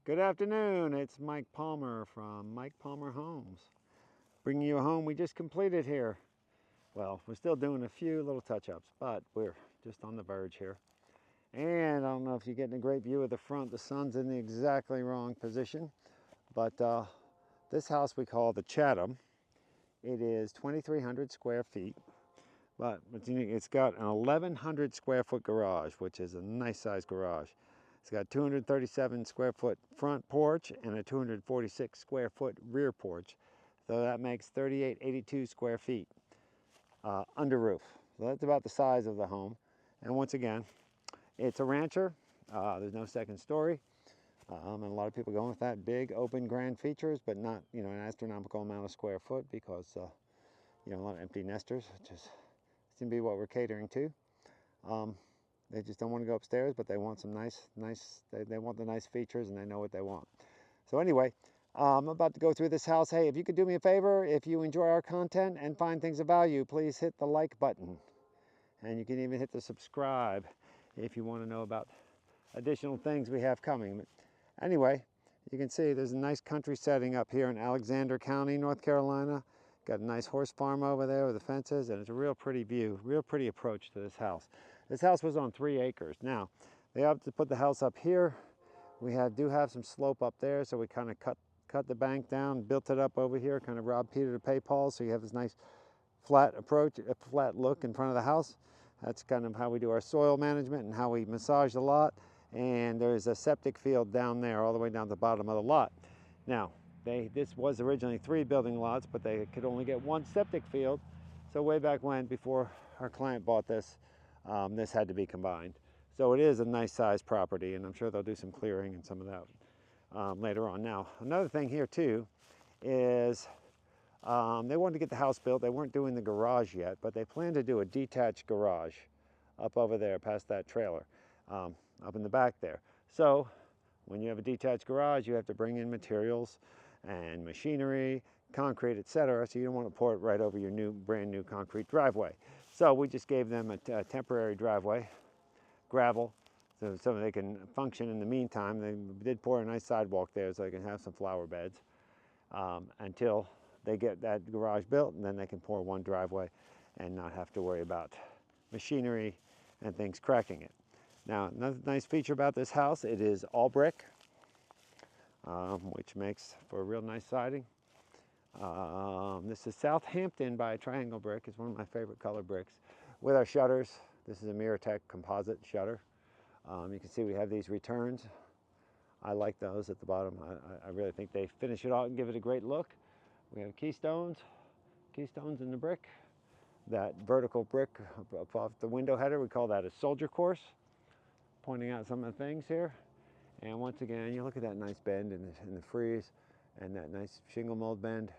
Good afternoon, it's Mike Palmer from Mike Palmer Homes. Bringing you a home we just completed here. Well, we're still doing a few little touch-ups, but we're just on the verge here. And I don't know if you're getting a great view of the front. The sun's in the exactly wrong position. But this house we call the Chatham. It is 2,300 square feet. But it's got an 1,100 square foot garage, which is a nice sized garage. It's got 237 square foot front porch and a 246 square foot rear porch. So that makes 3,882 square feet under roof. So that's about the size of the home. And once again, it's a rancher. There's no second story. And a lot of people going with that big open grand features, but not, an astronomical amount of square foot because, a lot of empty nesters, which is seem to be what we're catering to. They just don't want to go upstairs, but they want some they want the nice features and they know what they want. So anyway, I'm about to go through this house. Hey, if you could do me a favor, if you enjoy our content and find things of value, please hit the like button. And you can even hit the subscribe if you want to know about additional things we have coming. But anyway, you can see there's a nice country setting up here in Alexander County, North Carolina. Got a nice horse farm over there with the fences, and it's a real pretty view, real pretty approach to this house. This house was on 3 acres. Now, they have to put the house up here. We do have some slope up there, so we kind of cut the bank down, built it up over here, kind of robbed Peter to pay Paul, so you have this nice flat approach, a flat look in front of the house. That's kind of how we do our soil management and how we massage the lot. And there's a septic field down there, all the way down to the bottom of the lot. Now, this was originally 3 building lots, but they could only get 1 septic field. So way back when, before our client bought this, this had to be combined. So it is a nice sized property, and I'm sure they'll do some clearing and some of that later on. Now, another thing here too is they wanted to get the house built. They weren't doing the garage yet, but they plan to do a detached garage up over there past that trailer, up in the back there. So when you have a detached garage, you have to bring in materials and machinery, concrete, etc. So you don't want to pour it right over your brand new concrete driveway. So we just gave them a temporary driveway, gravel, so they can function in the meantime. They did pour a nice sidewalk there so they can have some flower beds until they get that garage built, and then they can pour 1 driveway and not have to worry about machinery and things cracking it. Now, another nice feature about this house, it is all brick, which makes for a real nice siding. This is Southampton by Triangle Brick. It's one of my favorite color bricks. With our shutters, this is a Miratech composite shutter. You can see we have these returns. I like those at the bottom. I really think they finish it out and give it a great look. We have keystones in the brick. That vertical brick off the window header, we call that a soldier course, pointing out some of the things here. And once again, you look at that nice bend in the frieze, and that nice shingle mold bend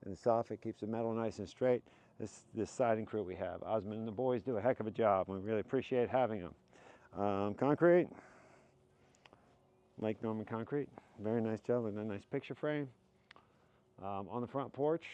in the soffit keeps the metal nice and straight. This siding crew we have, Osmond and the boys do a heck of a job. We really appreciate having them. Concrete, Lake Norman concrete, very nice job with a nice picture frame. On the front porch,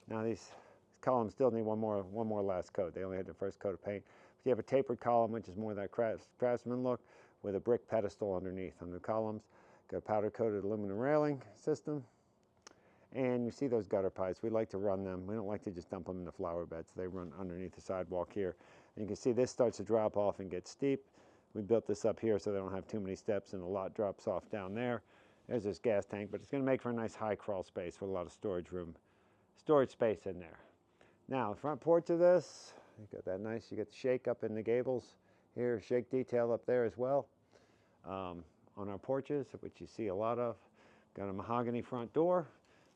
now these columns still need one more last coat. They only had the first coat of paint. But you have a tapered column, which is more of that craftsman look, with a brick pedestal underneath on the columns. Got a powder coated aluminum railing system. And you see those gutter pipes. We like to run them. We don't like to just dump them in the flower beds. They run underneath the sidewalk here. And you can see this starts to drop off and get steep. We built this up here so they don't have too many steps, and a lot drops off down there. There's this gas tank, but it's going to make for a nice high crawl space with a lot of storage space in there. Now, the front porch of this, you got that nice, you got the shake up in the gables here, shake detail up there as well. On our porches, which you see a lot of, got a mahogany front door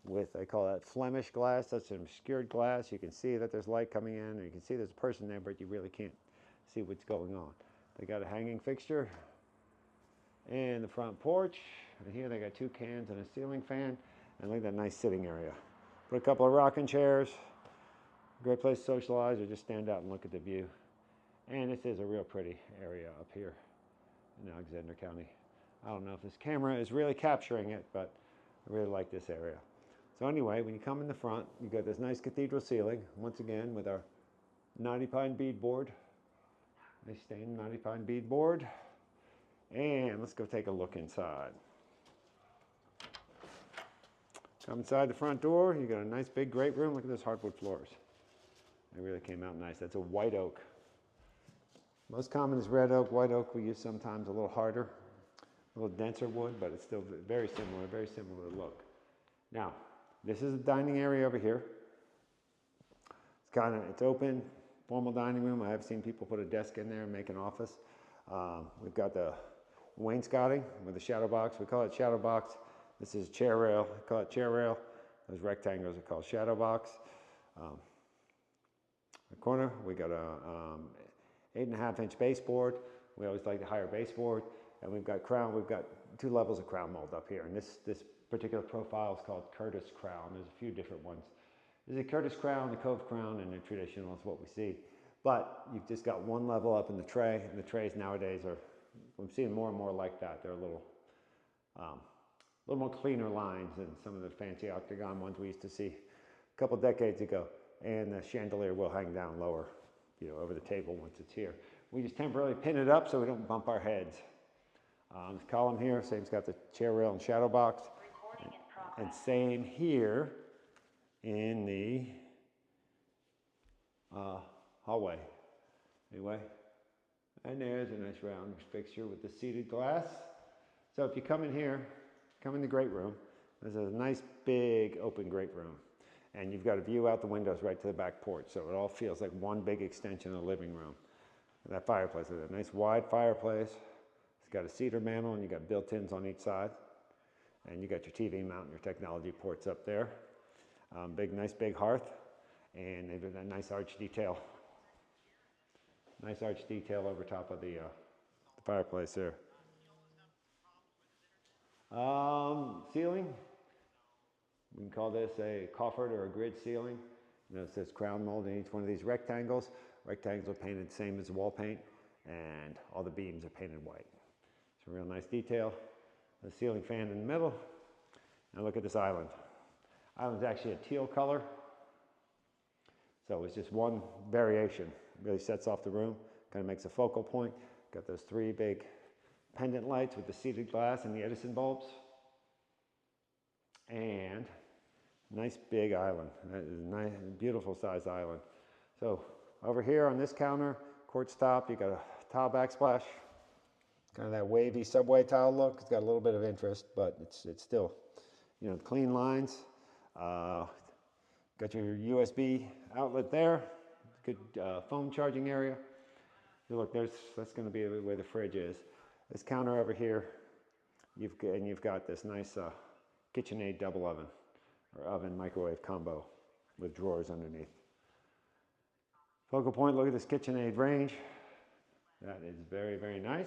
with, I call that Flemish glass. That's an obscured glass. You can see that there's light coming in, and you can see there's a person there, but you really can't see what's going on. They got a hanging fixture in the front porch, and here they got 2 cans and a ceiling fan, and look at that nice sitting area. Put a couple of rocking chairs, great place to socialize or just stand out and look at the view. And this is a real pretty area up here in Alexander County. I don't know if this camera is really capturing it, but I really like this area. So anyway, when you come in the front, you got this nice cathedral ceiling, once again with our 90 pine bead board. Nice stained 90 pine bead board. And let's go take a look inside. Come inside the front door, you got a nice big great room. Look at those hardwood floors. They really came out nice. That's a white oak. Most common is red oak. White oak we use sometimes a little harder, a little denser wood, but it's still very similar look. Now, this is a dining area over here. It's open, formal dining room. I have seen people put a desk in there and make an office. We've got the wainscoting with the shadow box. We call it shadow box. This is chair rail. I call it chair rail. Those rectangles are called shadow box. The corner, we got a 8.5-inch baseboard. We always like the higher baseboard. And we've got 2 levels of crown mold up here. And this particular profile is called Curtis crown. There's a few different ones. There's a Curtis crown, the Cove crown, and the traditional is what we see. But you've just got one level up in the tray, and the trays nowadays I'm seeing more and more like that. They're a little more cleaner lines than some of the fancy octagon ones we used to see a couple decades ago. And the chandelier will hang down lower, over the table once it's here. We just temporarily pin it up so we don't bump our heads. This column here, same's got the chair rail and shadow box. And same here in the hallway. Anyway, and there's a nice round fixture with the seated glass. So if you come in here, come in the great room, there's a nice big open great room. And you've got a view out the windows right to the back porch. So it all feels like one big extension of the living room. And that fireplace is a nice wide fireplace. It's got a cedar mantel and you got built-ins on each side. And you got your TV mount and your technology ports up there. Nice big hearth. And they've got a nice arch detail. Nice arch detail over top of the fireplace there. Ceiling. We can call this a coffered or a grid ceiling. It says crown mold in each one of these rectangles. Rectangles are painted the same as the wall paint, and all the beams are painted white. It's a real nice detail. The ceiling fan in the middle. Now look at this island. Island's actually a teal color. So it's just one variation. It really sets off the room, kind of makes a focal point. Got those 3 big pendant lights with the seated glass and the Edison bulbs. And nice big island. That is a nice, beautiful sized island. So over here on this counter, quartz top, you got a tile backsplash. Kind of that wavy subway tile look. It's got a little bit of interest, but it's still, clean lines. Got your USB outlet there. Good phone charging area. Look, that's going to be where the fridge is. This counter over here, you've got this nice KitchenAid double oven or oven microwave combo with drawers underneath. Focal point, look at this KitchenAid range. That is very, very nice.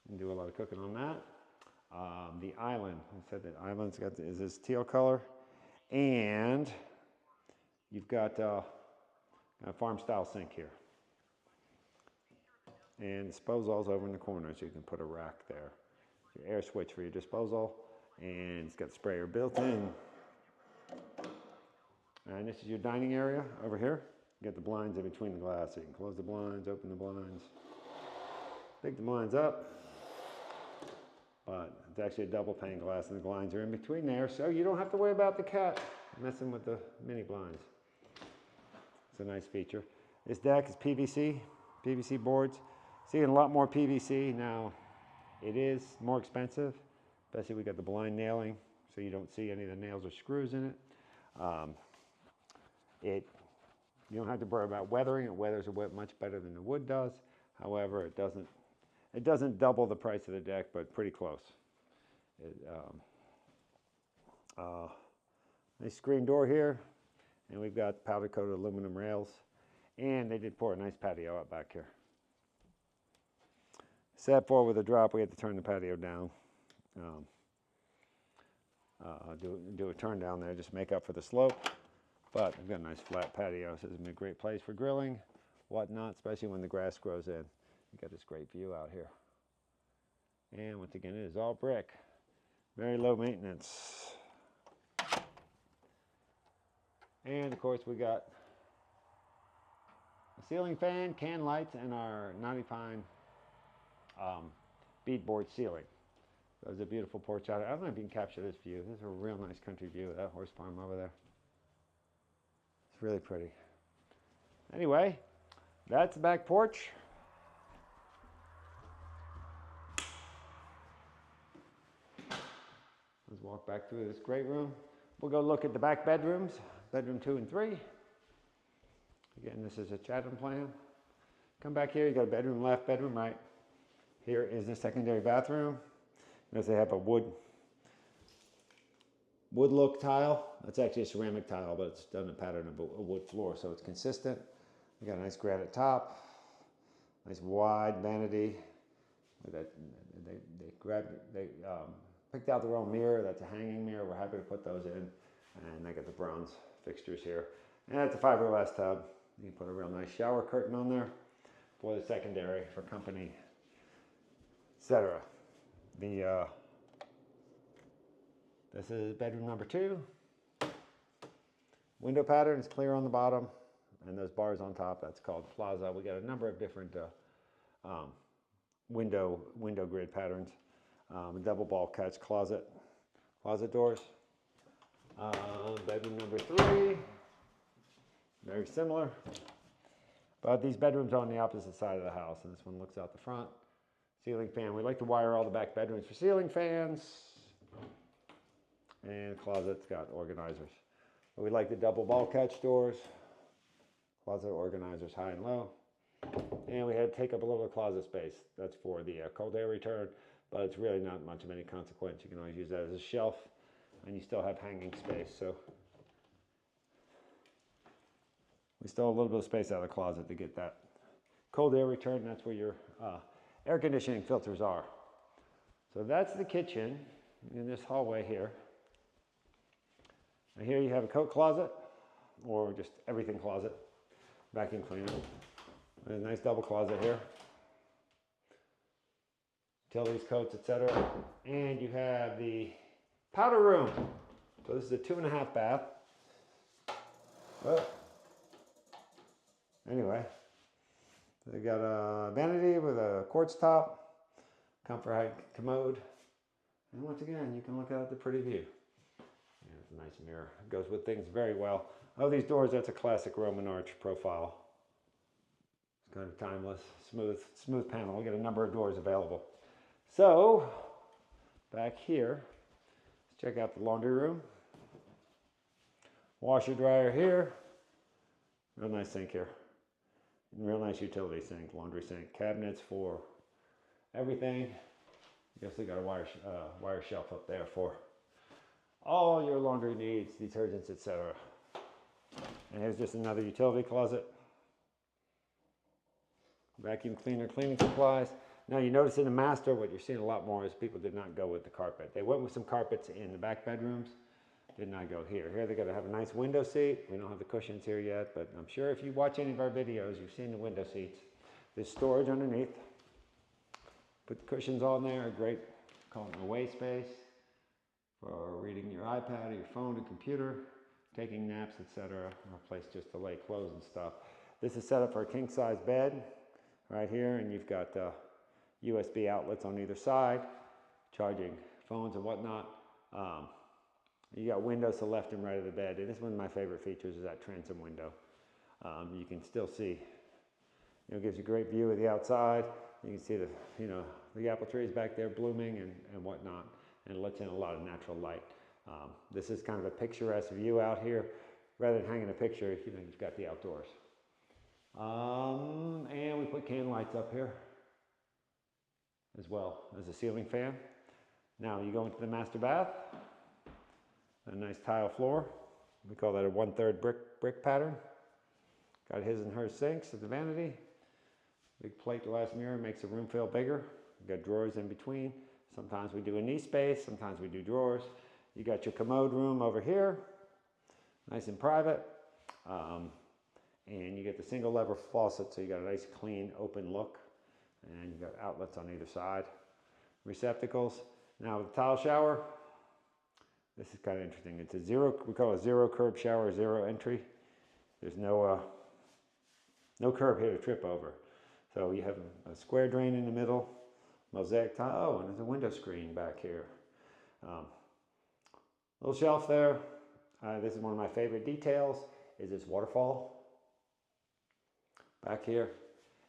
You can do a lot of cooking on that. The island, I said that island's got is this teal color, and you've got a farm style sink here. And disposal's over in the corner, so you can put a rack there. Your air switch for your disposal, and it's got the sprayer built in. And this is your dining area over here. You got the blinds in between the glass, so you can close the blinds, open the blinds, pick the blinds up. But it's actually a double pane glass, and the blinds are in between there, so you don't have to worry about the cat messing with the mini blinds. It's a nice feature. This deck is PVC boards. Seeing a lot more PVC now. It is more expensive, especially we got the blind nailing, so you don't see any of the nails or screws in it. You don't have to worry about weathering. It weathers much better than the wood does. However, it doesn't double the price of the deck, but pretty close. Nice screen door here, and we've got powder coated aluminum rails, and they did pour a nice patio out back here. Except for with a drop, we had to turn the patio down. Do a turn down there, just make up for the slope. But we've got a nice flat patio, so this is a great place for grilling, whatnot, especially when the grass grows in. You got this great view out here. And once again, it is all brick. Very low maintenance. And of course, we got a ceiling fan, can lights, and our 90 pine beadboard ceiling. There's a beautiful porch out. I don't know if you can capture this view. This is a real nice country view of that horse farm over there. It's really pretty. Anyway, that's the back porch. Let's walk back through this great room. We'll go look at the back bedrooms, bedroom 2 and 3. Again, this is a Chatham plan. Come back here, you got a bedroom left, bedroom right. Here is the secondary bathroom. Notice they have a wood look tile. That's actually a ceramic tile, but it's done in a pattern of a wood floor, so it's consistent. We got a nice granite top, nice wide vanity. They picked out their own mirror. That's a hanging mirror. We're happy to put those in. And they got the bronze fixtures here. And that's a fiberglass tub. You can put a real nice shower curtain on there for the secondary, for company, etc. This is bedroom number 2. Window pattern is clear on the bottom, and those bars on top, that's called plaza. We got a number of different window grid patterns. Double bulk catch closet doors. Bedroom number 3, very similar. But these bedrooms are on the opposite side of the house, and this one looks out the front. Ceiling fan. We like to wire all the back bedrooms for ceiling fans. And the closet's got organizers. But we like the double bulk catch doors. Closet organizers high and low. And we had to take up a little closet space. That's for the cold air return, but it's really not much of any consequence. You can always use that as a shelf, and you still have hanging space. So we still have a little bit of space out of the closet to get that cold air return. That's where your air conditioning filters are. So that's the kitchen in this hallway here. And here you have a coat closet, or just everything closet, vacuum cleaner. There's a nice double closet here. Utilities, coats, etc. And you have the powder room. So this is a 2.5 bath. But anyway, they got a vanity with a quartz top, comfort height commode, and once again, you can look out at the pretty view. And it's a nice mirror. It goes with things very well. Oh, these doors, that's a classic Roman arch profile. It's kind of timeless, smooth panel. We got a number of doors available. So, back here, let's check out the laundry room. Washer dryer here. Real nice sink here. Real nice utility sink, laundry sink. Cabinets for everything. You also got a wire shelf up there for all your laundry needs, detergents, etc. And here's just another utility closet. Vacuum cleaner, cleaning supplies. Now you notice in the master, what you're seeing a lot more is people did not go with the carpet. They went with some carpets in the back bedrooms, did not go here. Here they got to have a nice window seat. We don't have the cushions here yet, but I'm sure if you watch any of our videos, you've seen the window seats. There's storage underneath. Put the cushions on there, a great, call it an away space for reading your iPad or your phone and computer, taking naps, etc. Or a place just to lay clothes and stuff. This is set up for a king size bed right here, and you've got USB outlets on either side, charging phones and whatnot. You got windows to the left and right of the bed. And this is one of my favorite features, is that transom window. You can still see, it gives you a great view of the outside. You can see the apple trees back there blooming and whatnot, and it lets in a lot of natural light. This is kind of a picturesque view out here. Rather than hanging a picture, you've got the outdoors. And we put can lights up here as well as a ceiling fan. Now you go into the master bath, a nice tile floor. We call that a 1/3 brick pattern. Got his and her sinks at the vanity. Big plate glass mirror makes the room feel bigger. You got drawers in between. Sometimes we do a knee space, sometimes we do drawers. You got your commode room over here, nice and private. And you get the single lever faucet, so you got a nice clean open look. And you got outlets on either side. Receptacles. Now with the tile shower, this is kind of interesting. It's a zero, we call it a zero curb shower, zero entry. There's no curb here to trip over. So you have a square drain in the middle, mosaic tile. Oh, and there's a window screen back here. Little shelf there. This is one of my favorite details, is this waterfall back here.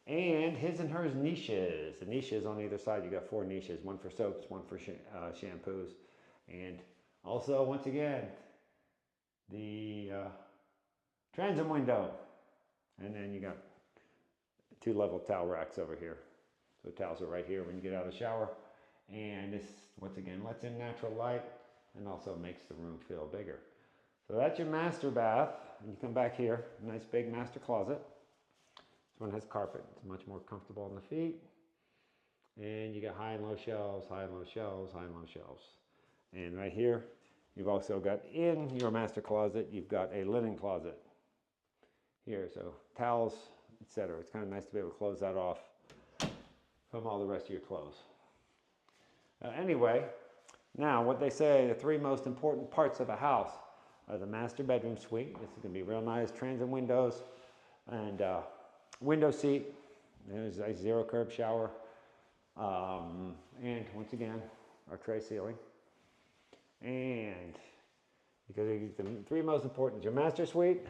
And his and hers niches. The niches on either side, you got 4 niches, one for soaps, one for shampoos. And also, once again, the transom window. And then you got 2 level towel racks over here. So towels are right here when you get out of the shower. And this, once again, lets in natural light and also makes the room feel bigger. So that's your master bath. And you come back here, nice big master closet. This one has carpet. It's much more comfortable on the feet. And you got high and low shelves, high and low shelves, high and low shelves. And right here, you've also got in your master closet, you've got a linen closet here. So towels, etc. It's kind of nice to be able to close that off from all the rest of your clothes. Anyway, now what they say, the 3 most important parts of a house are the master bedroom suite. This is going to be real nice, transom windows and window seat. There's a 0 curb shower. And once again, our tray ceiling. And because the 3 most important, your master suite,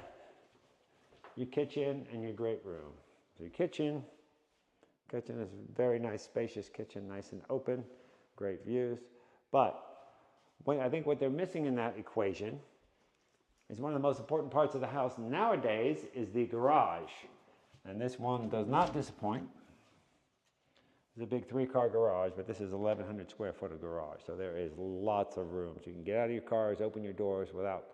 your kitchen, and your great room. So your kitchen is a very nice, spacious kitchen, nice and open, great views. But I think what they're missing in that equation is one of the most important parts of the house nowadays is the garage. And this one does not disappoint. It's a big 3-car garage, but this is 1,100 square foot of garage. So there is lots of room. So you can get out of your cars, open your doors without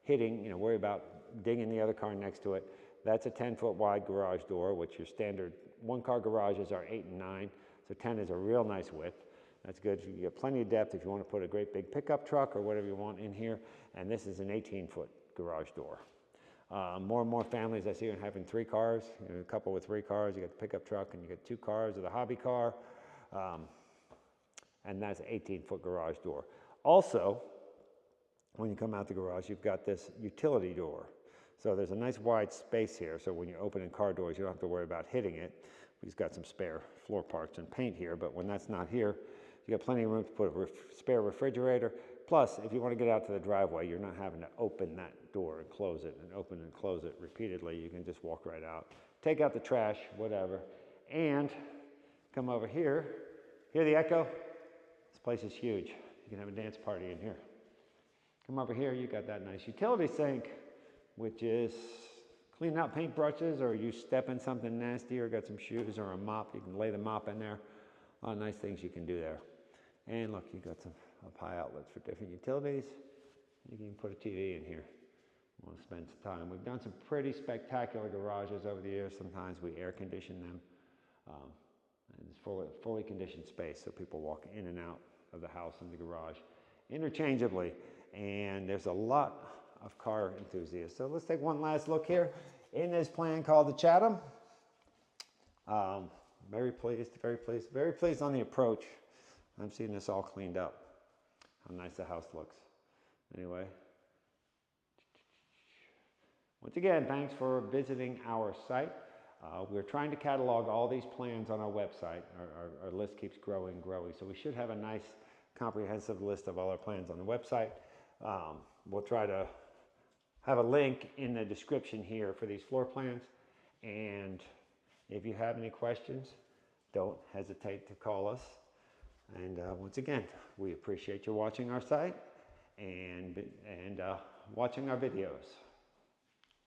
hitting, worry about dinging the other car next to it. That's a 10-foot wide garage door, which your standard 1-car garages are 8 and 9. So 10 is a real nice width. That's good. You get plenty of depth if you want to put a great big pickup truck or whatever you want in here. And this is an 18-foot garage door. More and more families I see are having 3 cars, a couple with 3 cars. You got the pickup truck and you got 2 cars or the hobby car. And that's an 18-foot garage door. Also, when you come out the garage, you've got this utility door. So there's a nice wide space here. So when you're opening car doors, you don't have to worry about hitting it. We've got some spare floor parts and paint here, but when that's not here, you got plenty of room to put a spare refrigerator. Plus, if you want to get out to the driveway, you're not having to open that door and close it and open and close it repeatedly. You can just walk right out, take out the trash, whatever, and come over here. Hear the echo? This place is huge. You can have a dance party in here. Come over here, you got that nice utility sink, which is cleaning out paintbrushes, or you step in something nasty or got some shoes or a mop, you can lay the mop in there. A lot of nice things you can do there. And look, you got some up-high outlets for different utilities. You can put a TV in here. Want to spend some time. We've done some pretty spectacular garages over the years. Sometimes we air condition them. And it's fully conditioned space, so people walk in and out of the house and the garage interchangeably. And there's a lot of car enthusiasts. So let's take one last look here in this plan called the Chatham. Very pleased, very pleased, very pleased on the approach. I'm seeing this all cleaned up. How nice the house looks. Anyway, once again, thanks for visiting our site. We're trying to catalog all these plans on our website. Our list keeps growing. So we should have a nice comprehensive list of all our plans on the website. We'll try to have a link in the description here for these floor plans. And if you have any questions, don't hesitate to call us. And once again, we appreciate you watching our site and watching our videos.